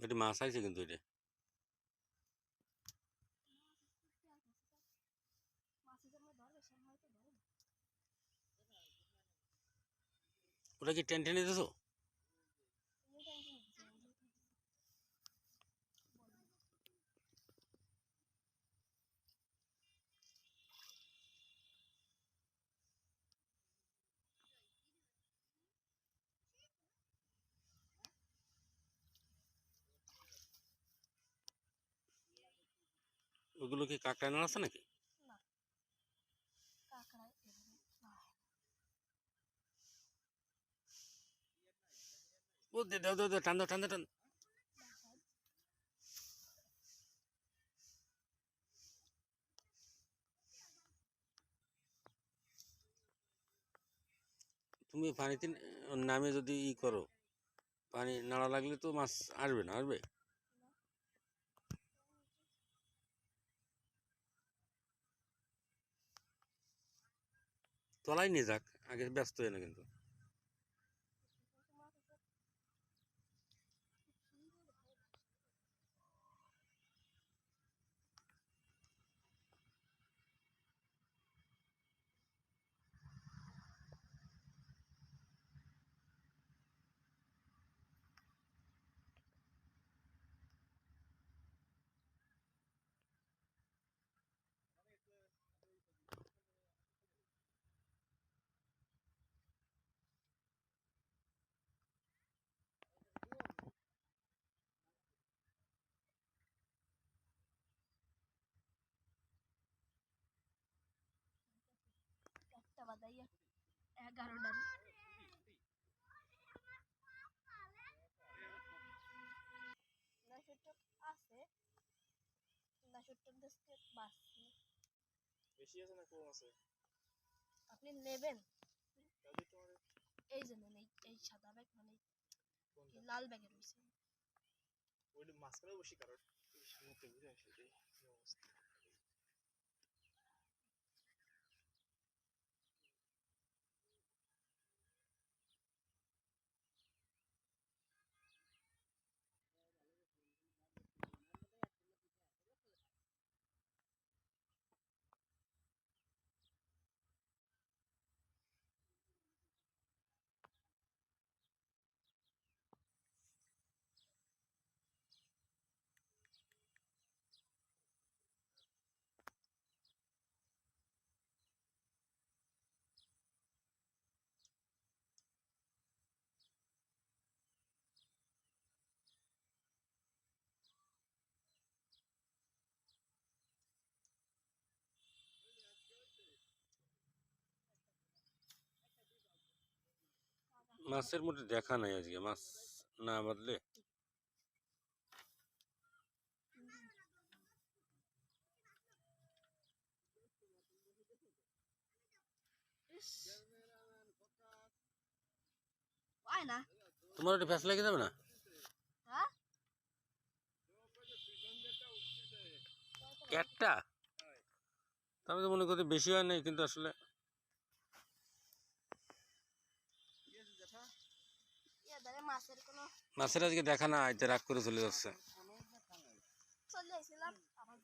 এটা মাছ আইছে কিন্তু এটা ওটা কি টেনে টেনে দিছো? ওগুলো কি কাঁকড়া না আছে নাকি? ও দে দাও দাও দাও, টান দাও টান দাও টান। তুমি পানিতে নামে যদি ই করো, পানি নাড়া লাগলে তো মাছ আসবে না, আসবে? তলাই নিয়ে যাক, আগে ব্যস্ত হয় না কিন্তু। বেশি আছে না কম আছে? আপনি নেবেন এই যে নেন, এই সাদা ব্যাগ মানে লাল ব্যাগে রয়েছে। ওই মাঝখানে বেশি কারণ মধ্যে বুঝে আসে এই অবস্থা। মাছের মধ্যে দেখা নাই আজকে, মাছ না বাদলে। পায় না। তোমার ওটা ফ্যাস লেগে যাবে না? হ্যাঁ, ক্যাটটা আমি তো মনে করি বেশি হয় নাই, কিন্তু আসলে মাছের কোনো মাছের আজকে দেখা না, আইতে রাগ করে চলে যাচ্ছে। চলে আসছিলাম আবার